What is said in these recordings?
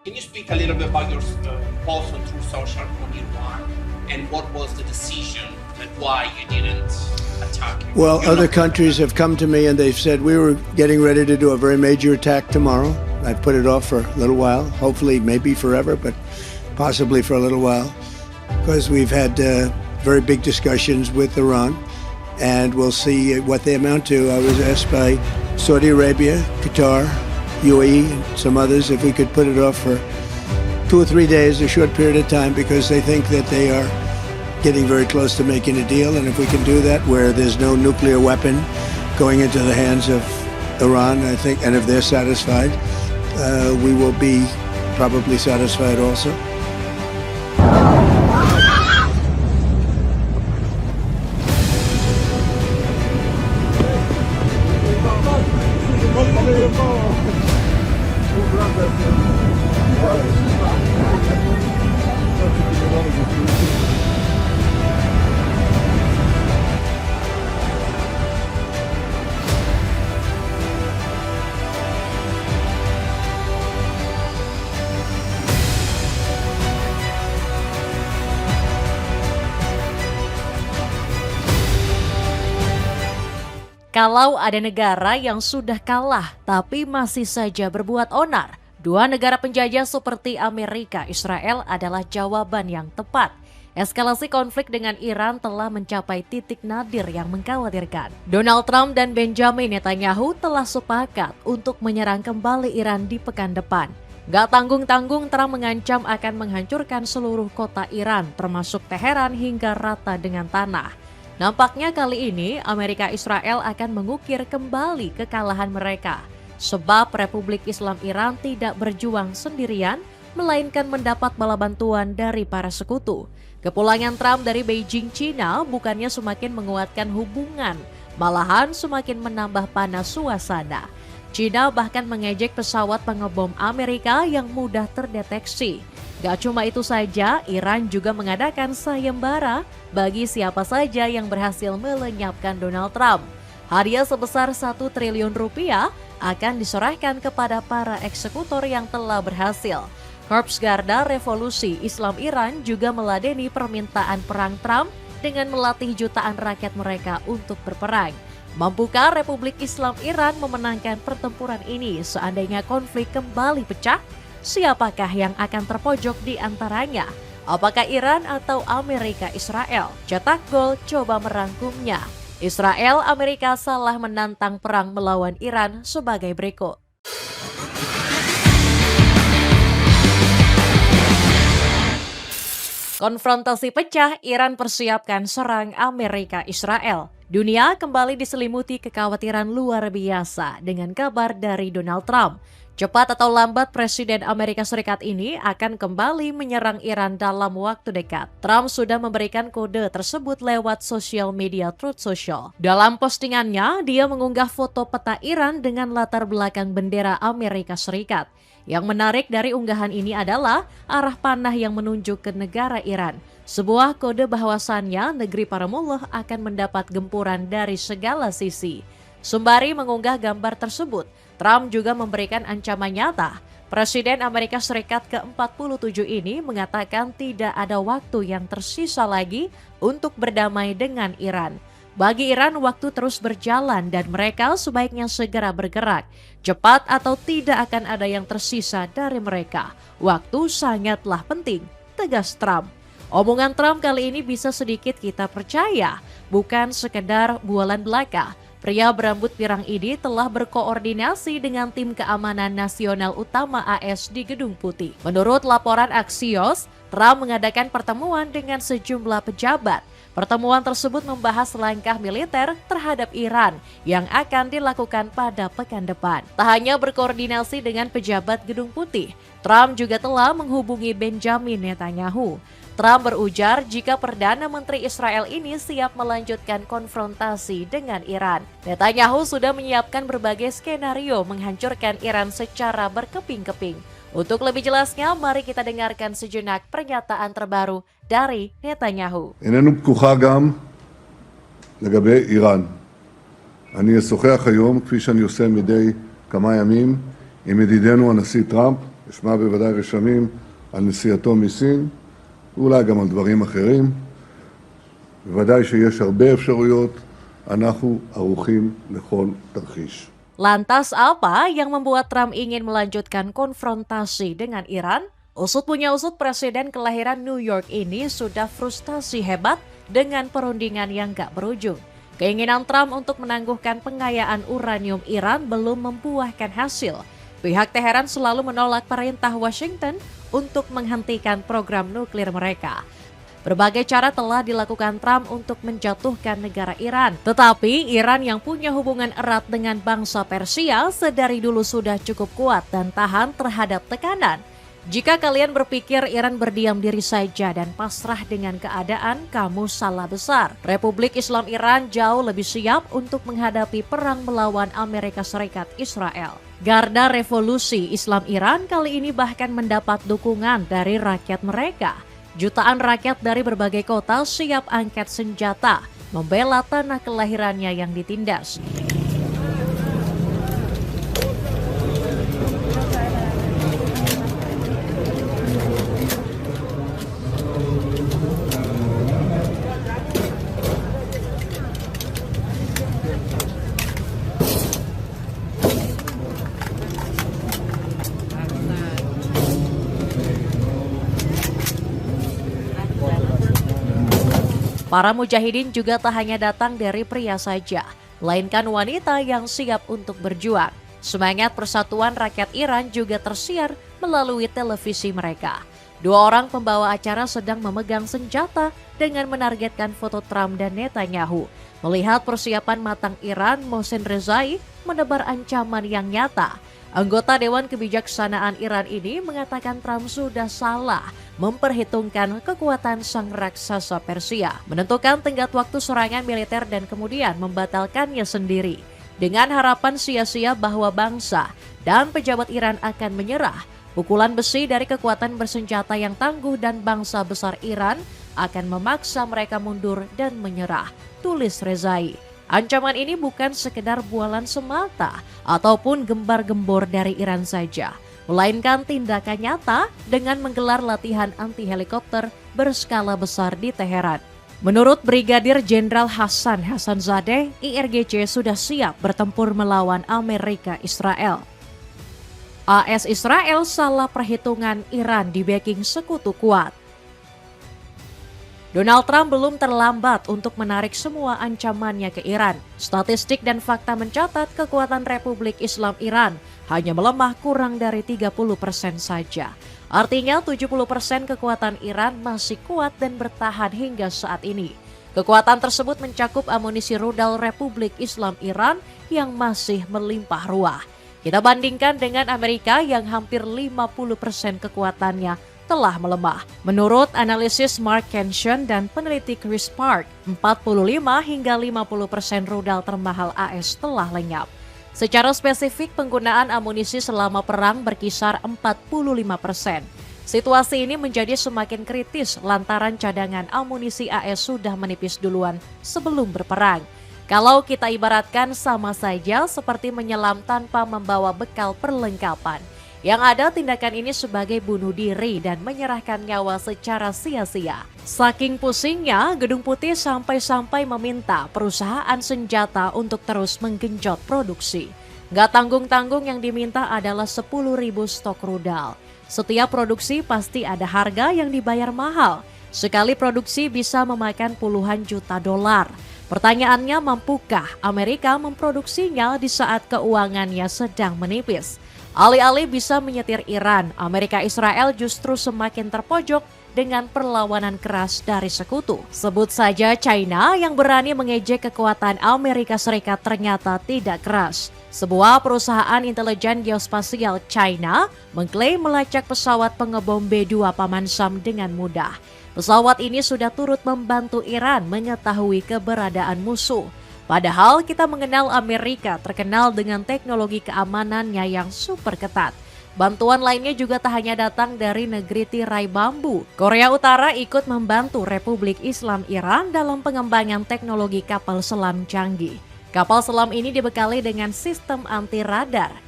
Can you speak a little bit about your post on True Social on Iran and what was the decision and why you didn't attack? Well, other countries have come to me and they've said we were getting ready to do a very major attack tomorrow. I've put it off for a little while, hopefully maybe forever, but possibly for a little while, because we've had very big discussions with Iran, and we'll see what they amount to. I was asked by Saudi Arabia, Qatar, UAE, and some others if we could put it off for 2 or 3 days, a short period of time, because they think that they are getting very close to making a deal. And if we can do that where there's no nuclear weapon going into the hands of Iran, I think, and if they're satisfied, we will be probably satisfied also. Kalau ada negara yang sudah kalah tapi masih saja berbuat onar, dua negara penjajah seperti Amerika, Israel adalah jawaban yang tepat. Eskalasi konflik dengan Iran telah mencapai titik nadir yang mengkhawatirkan. Donald Trump dan Benjamin Netanyahu telah sepakat untuk menyerang kembali Iran di pekan depan. Gak tanggung-tanggung, Trump mengancam akan menghancurkan seluruh kota Iran, termasuk Teheran hingga rata dengan tanah. Nampaknya kali ini Amerika Israel akan mengukir kembali kekalahan mereka. Sebab Republik Islam Iran tidak berjuang sendirian, melainkan mendapat bala bantuan dari para sekutu. Kepulangan Trump dari Beijing, China bukannya semakin menguatkan hubungan, malahan semakin menambah panas suasana. China bahkan mengejek pesawat pengebom Amerika yang mudah terdeteksi. Gak cuma itu saja, Iran juga mengadakan sayembara bagi siapa saja yang berhasil melenyapkan Donald Trump. Hadiah sebesar 1 triliun rupiah akan diserahkan kepada para eksekutor yang telah berhasil. Korps Garda Revolusi Islam Iran juga meladeni permintaan perang Trump dengan melatih jutaan rakyat mereka untuk berperang. Mampukah Republik Islam Iran memenangkan pertempuran ini seandainya konflik kembali pecah? Siapakah yang akan terpojok di antaranya? Apakah Iran atau Amerika Israel? Cetak Gol coba merangkumnya. Israel Amerika salah menantang perang melawan Iran sebagai berikut. Konfrontasi pecah, Iran persiapkan serang Amerika Israel. Dunia kembali diselimuti kekhawatiran luar biasa dengan kabar dari Donald Trump. Cepat atau lambat Presiden Amerika Serikat ini akan kembali menyerang Iran dalam waktu dekat. Trump sudah memberikan kode tersebut lewat sosial media Truth Social. Dalam postingannya, dia mengunggah foto peta Iran dengan latar belakang bendera Amerika Serikat. Yang menarik dari unggahan ini adalah arah panah yang menunjuk ke negara Iran. Sebuah kode bahwasannya negeri para mullah akan mendapat gempuran dari segala sisi. Sembari mengunggah gambar tersebut, Trump juga memberikan ancaman nyata. Presiden Amerika Serikat ke-47 ini mengatakan tidak ada waktu yang tersisa lagi untuk berdamai dengan Iran. Bagi Iran, waktu terus berjalan dan mereka sebaiknya segera bergerak. Cepat atau tidak akan ada yang tersisa dari mereka. Waktu sangatlah penting, tegas Trump. Omongan Trump kali ini bisa sedikit kita percaya, bukan sekedar bualan belaka. Pria berambut pirang ini telah berkoordinasi dengan tim keamanan nasional utama AS di Gedung Putih. Menurut laporan Axios, Trump mengadakan pertemuan dengan sejumlah pejabat. Pertemuan tersebut membahas langkah militer terhadap Iran yang akan dilakukan pada pekan depan. Tak hanya berkoordinasi dengan pejabat Gedung Putih, Trump juga telah menghubungi Benjamin Netanyahu. Trump berujar jika Perdana Menteri Israel ini siap melanjutkan konfrontasi dengan Iran. Netanyahu sudah menyiapkan berbagai skenario menghancurkan Iran secara berkeping-keping. Untuk lebih jelasnya, mari kita dengarkan sejenak pernyataan terbaru dari Netanyahu. איננו פקוחה גם לגבי איראן. אני אשוחח היום, כפי שאני עושה מדי כמה ימים, עם ידידנו הנשיא טראמפ, ישמע בוודאי רשמים על נסיעתו מסין, ואולי גם על דברים אחרים. בוודאי שיש הרבה אפשרויות, אנחנו ערוכים לכל תרחיש. Lantas apa yang membuat Trump ingin melanjutkan konfrontasi dengan Iran? Usut punya usut, presiden kelahiran New York ini sudah frustasi hebat dengan perundingan yang gak berujung. Keinginan Trump untuk menangguhkan pengayaan uranium Iran belum membuahkan hasil. Pihak Teheran selalu menolak perintah Washington untuk menghentikan program nuklir mereka. Berbagai cara telah dilakukan Trump untuk menjatuhkan negara Iran. Tetapi Iran yang punya hubungan erat dengan bangsa Persia sedari dulu sudah cukup kuat dan tahan terhadap tekanan. Jika kalian berpikir Iran berdiam diri saja dan pasrah dengan keadaan, kamu salah besar. Republik Islam Iran jauh lebih siap untuk menghadapi perang melawan Amerika Serikat Israel. Garda Revolusi Islam Iran kali ini bahkan mendapat dukungan dari rakyat mereka. Jutaan rakyat dari berbagai kota siap angkat senjata, membela tanah kelahirannya yang ditindas. Para mujahidin juga tak hanya datang dari pria saja, melainkan wanita yang siap untuk berjuang. Semangat persatuan rakyat Iran juga tersiar melalui televisi mereka. Dua orang pembawa acara sedang memegang senjata dengan menargetkan foto Trump dan Netanyahu. Melihat persiapan matang Iran, Mohsen Rezai menebar ancaman yang nyata. Anggota Dewan Kebijaksanaan Iran ini mengatakan Trump sudah salah memperhitungkan kekuatan sang raksasa Persia, menentukan tenggat waktu serangan militer dan kemudian membatalkannya sendiri. Dengan harapan sia-sia bahwa bangsa dan pejabat Iran akan menyerah, pukulan besi dari kekuatan bersenjata yang tangguh dan bangsa besar Iran akan memaksa mereka mundur dan menyerah, tulis Rezai. Ancaman ini bukan sekedar bualan semata ataupun gembar-gembor dari Iran saja, melainkan tindakan nyata dengan menggelar latihan anti-helikopter berskala besar di Teheran. Menurut Brigadir Jenderal Hassan Hassanzadeh, IRGC sudah siap bertempur melawan Amerika Israel. AS Israel salah perhitungan, Iran di backing sekutu kuat. Donald Trump belum terlambat untuk menarik semua ancamannya ke Iran. Statistik dan fakta mencatat kekuatan Republik Islam Iran hanya melemah kurang dari 30% saja. Artinya 70% kekuatan Iran masih kuat dan bertahan hingga saat ini. Kekuatan tersebut mencakup amunisi rudal Republik Islam Iran yang masih melimpah ruah. Kita bandingkan dengan Amerika yang hampir 50% kekuatannya telah melemah. Menurut analisis Mark Kension dan peneliti Chris Park, 45 hingga 50% rudal termahal AS telah lenyap. Secara spesifik, penggunaan amunisi selama perang berkisar 45%. Situasi ini menjadi semakin kritis lantaran cadangan amunisi AS sudah menipis duluan sebelum berperang. Kalau kita ibaratkan sama saja seperti menyelam tanpa membawa bekal perlengkapan. Yang ada tindakan ini sebagai bunuh diri dan menyerahkan nyawa secara sia-sia. Saking pusingnya, Gedung Putih sampai-sampai meminta perusahaan senjata untuk terus menggenjot produksi. Gak tanggung-tanggung yang diminta adalah 10.000 stok rudal. Setiap produksi pasti ada harga yang dibayar mahal. Sekali produksi bisa memakan puluhan juta dolar. Pertanyaannya, mampukah Amerika memproduksinya di saat keuangannya sedang menipis? Alih-alih bisa menyetir Iran, Amerika Israel justru semakin terpojok dengan perlawanan keras dari sekutu. Sebut saja China yang berani mengejek kekuatan Amerika Serikat ternyata tidak keras. Sebuah perusahaan intelijen geospasial China mengklaim melacak pesawat pengebom B-2 Paman Sam dengan mudah. Pesawat ini sudah turut membantu Iran mengetahui keberadaan musuh. Padahal kita mengenal Amerika terkenal dengan teknologi keamanannya yang super ketat. Bantuan lainnya juga tak hanya datang dari negeri tirai bambu. Korea Utara ikut membantu Republik Islam Iran dalam pengembangan teknologi kapal selam canggih. Kapal selam ini dibekali dengan sistem anti radar.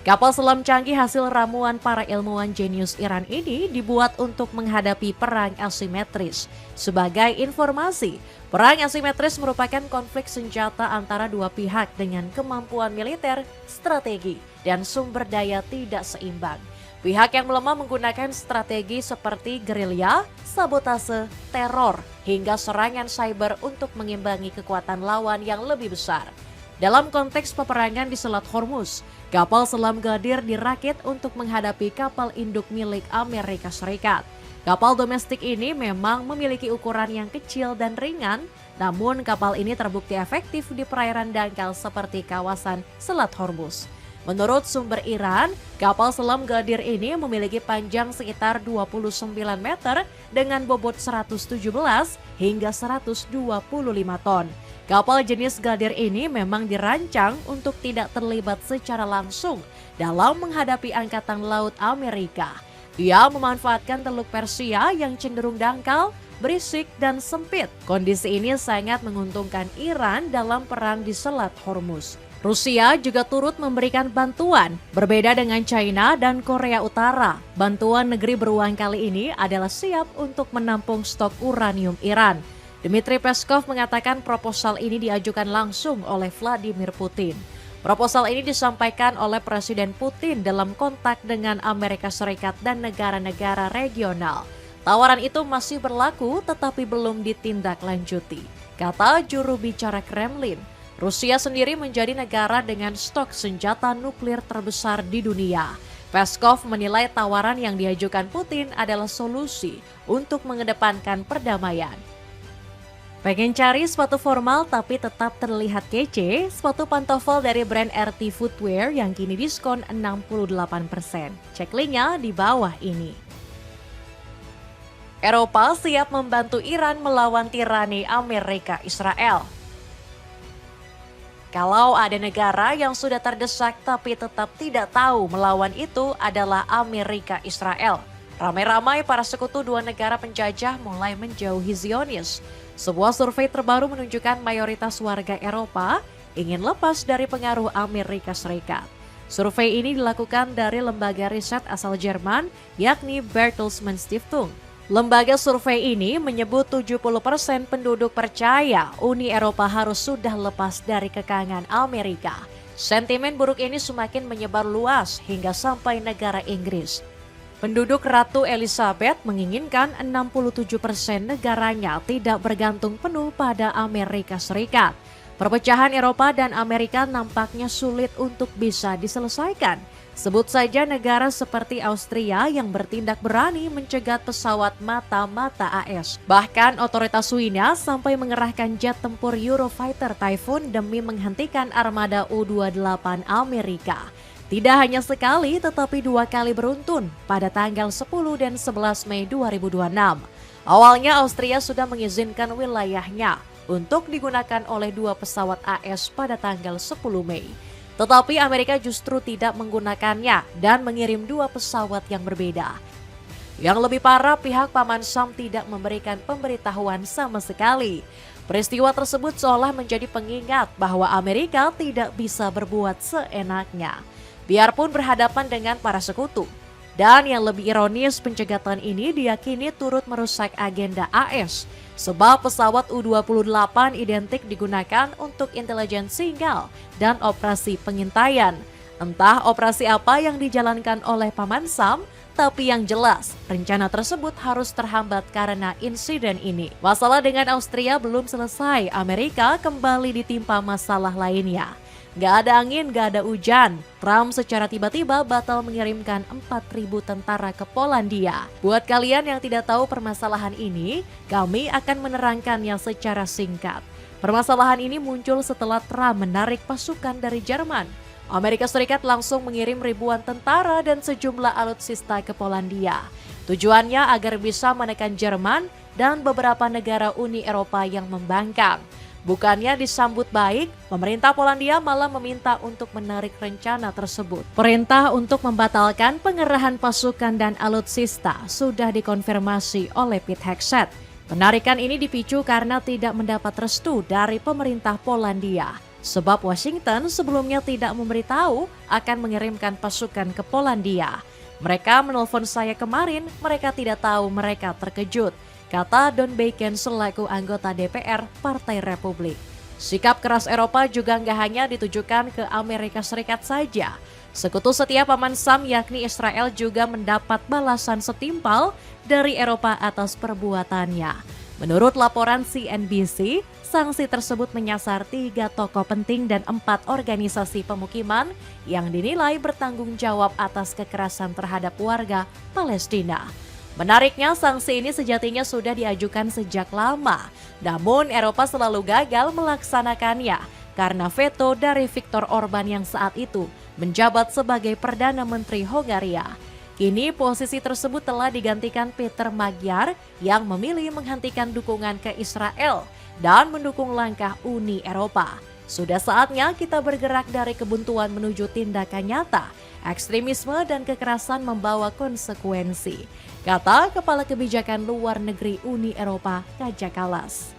Kapal selam canggih hasil ramuan para ilmuwan jenius Iran ini dibuat untuk menghadapi perang asimetris. Sebagai informasi, perang asimetris merupakan konflik senjata antara dua pihak dengan kemampuan militer, strategi, dan sumber daya tidak seimbang. Pihak yang melemah menggunakan strategi seperti gerilya, sabotase, teror, hingga serangan cyber untuk mengimbangi kekuatan lawan yang lebih besar. Dalam konteks peperangan di Selat Hormuz, kapal selam Ghadir dirakit untuk menghadapi kapal induk milik Amerika Serikat. Kapal domestik ini memang memiliki ukuran yang kecil dan ringan, namun kapal ini terbukti efektif di perairan dangkal seperti kawasan Selat Hormuz. Menurut sumber Iran, kapal selam Ghadir ini memiliki panjang sekitar 29 meter dengan bobot 117 hingga 125 ton. Kapal jenis Ghadir ini memang dirancang untuk tidak terlibat secara langsung dalam menghadapi Angkatan Laut Amerika. Ia memanfaatkan Teluk Persia yang cenderung dangkal, berisik, dan sempit. Kondisi ini sangat menguntungkan Iran dalam perang di Selat Hormuz. Rusia juga turut memberikan bantuan. Berbeda dengan China dan Korea Utara, bantuan negeri beruang kali ini adalah siap untuk menampung stok uranium Iran. Dmitry Peskov mengatakan proposal ini diajukan langsung oleh Vladimir Putin. Proposal ini disampaikan oleh Presiden Putin dalam kontak dengan Amerika Serikat dan negara-negara regional. Tawaran itu masih berlaku tetapi belum ditindaklanjuti, kata juru bicara Kremlin. Rusia sendiri menjadi negara dengan stok senjata nuklir terbesar di dunia. Peskov menilai tawaran yang diajukan Putin adalah solusi untuk mengedepankan perdamaian. Pengen cari sepatu formal tapi tetap terlihat kece? Sepatu pantofel dari brand RT Footwear yang kini diskon 68%. Cek linknya di bawah ini. Eropa siap membantu Iran melawan tirani Amerika Israel. Kalau ada negara yang sudah terdesak tapi tetap tidak tahu melawan itu adalah Amerika Israel. Ramai-ramai para sekutu dua negara penjajah mulai menjauhi Zionis. Sebuah survei terbaru menunjukkan mayoritas warga Eropa ingin lepas dari pengaruh Amerika Serikat. Survei ini dilakukan dari lembaga riset asal Jerman, yakni Bertelsmann Stiftung. Lembaga survei ini menyebut 70% penduduk percaya Uni Eropa harus sudah lepas dari kekangan Amerika. Sentimen buruk ini semakin menyebar luas hingga sampai negara Inggris. Penduduk Ratu Elizabeth menginginkan 67% negaranya tidak bergantung penuh pada Amerika Serikat. Perpecahan Eropa dan Amerika nampaknya sulit untuk bisa diselesaikan. Sebut saja negara seperti Austria yang bertindak berani mencegat pesawat mata-mata AS. Bahkan otoritas Swiss sampai mengerahkan jet tempur Eurofighter Typhoon demi menghentikan armada U-28 Amerika. Tidak hanya sekali tetapi dua kali beruntun pada tanggal 10 dan 11 Mei 2026. Awalnya Austria sudah mengizinkan wilayahnya untuk digunakan oleh dua pesawat AS pada tanggal 10 Mei. Tetapi Amerika justru tidak menggunakannya dan mengirim dua pesawat yang berbeda. Yang lebih parah, pihak Paman Sam tidak memberikan pemberitahuan sama sekali. Peristiwa tersebut seolah menjadi pengingat bahwa Amerika tidak bisa berbuat seenaknya, biarpun berhadapan dengan para sekutu. Dan yang lebih ironis, pencegatan ini diyakini turut merusak agenda AS, sebab pesawat U-28 identik digunakan untuk intelijen sinyal dan operasi pengintaian. Entah operasi apa yang dijalankan oleh Paman Sam, tapi yang jelas rencana tersebut harus terhambat karena insiden ini. Masalah dengan Austria belum selesai, Amerika kembali ditimpa masalah lainnya. Gak ada angin, gak ada hujan. Trump secara tiba-tiba batal mengirimkan 4.000 tentara ke Polandia. Buat kalian yang tidak tahu permasalahan ini, kami akan menerangkannya secara singkat. Permasalahan ini muncul setelah Trump menarik pasukan dari Jerman. Amerika Serikat langsung mengirim ribuan tentara dan sejumlah alutsista ke Polandia. Tujuannya agar bisa menekan Jerman dan beberapa negara Uni Eropa yang membangkang. Bukannya disambut baik, pemerintah Polandia malah meminta untuk menarik rencana tersebut. Perintah untuk membatalkan pengerahan pasukan dan alutsista sudah dikonfirmasi oleh Pete Hegseth. Penarikan ini dipicu karena tidak mendapat restu dari pemerintah Polandia. sebab Washington sebelumnya tidak memberitahu akan mengirimkan pasukan ke Polandia. Mereka menelpon saya kemarin, mereka tidak tahu, mereka terkejut, kata Don Bacon selaku anggota DPR Partai Republik. Sikap keras Eropa juga nggak hanya ditujukan ke Amerika Serikat saja. Sekutu setia Paman Sam yakni Israel juga mendapat balasan setimpal dari Eropa atas perbuatannya. Menurut laporan CNBC, sanksi tersebut menyasar 3 tokoh penting dan 4 organisasi pemukiman yang dinilai bertanggung jawab atas kekerasan terhadap warga Palestina. Menariknya, sanksi ini sejatinya sudah diajukan sejak lama, namun Eropa selalu gagal melaksanakannya karena veto dari Viktor Orban yang saat itu menjabat sebagai Perdana Menteri Hongaria. Kini posisi tersebut telah digantikan Peter Magyar yang memilih menghentikan dukungan ke Israel dan mendukung langkah Uni Eropa. Sudah saatnya kita bergerak dari kebuntuan menuju tindakan nyata. Ekstremisme dan kekerasan membawa konsekuensi, kata Kepala Kebijakan Luar Negeri Uni Eropa, Kaja Kallas.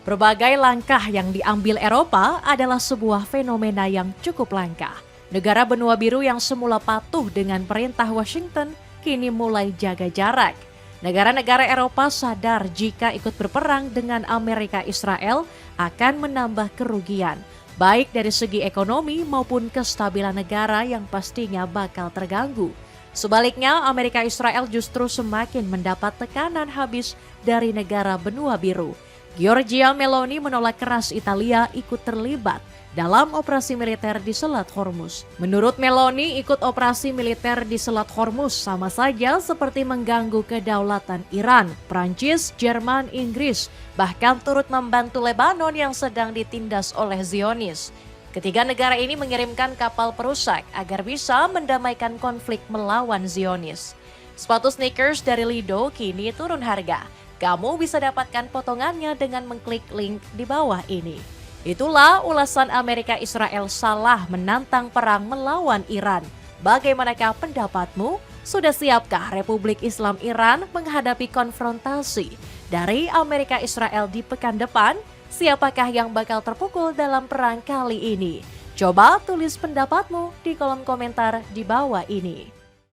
Berbagai langkah yang diambil Eropa adalah sebuah fenomena yang cukup langka. Negara benua biru yang semula patuh dengan perintah Washington kini mulai jaga jarak. Negara-negara Eropa sadar jika ikut berperang dengan Amerika Israel akan menambah kerugian, baik dari segi ekonomi maupun kestabilan negara yang pastinya bakal terganggu. Sebaliknya, Amerika Israel justru semakin mendapat tekanan habis dari negara benua biru. Giorgia Meloni menolak keras Italia ikut terlibat dalam operasi militer di Selat Hormuz. Menurut Meloni, ikut operasi militer di Selat Hormuz sama saja seperti mengganggu kedaulatan Iran, Prancis, Jerman, Inggris, bahkan turut membantu Lebanon yang sedang ditindas oleh Zionis. Ketiga negara ini mengirimkan kapal perusak agar bisa mendamaikan konflik melawan Zionis. Sepatu sneakers dari Lido kini turun harga. Kamu bisa dapatkan potongannya dengan mengklik link di bawah ini. Itulah ulasan Amerika Israel salah menantang perang melawan Iran. Bagaimanakah pendapatmu? Sudah siapkah Republik Islam Iran menghadapi konfrontasi dari Amerika Israel di pekan depan? Siapakah yang bakal terpukul dalam perang kali ini? Coba tulis pendapatmu di kolom komentar di bawah ini.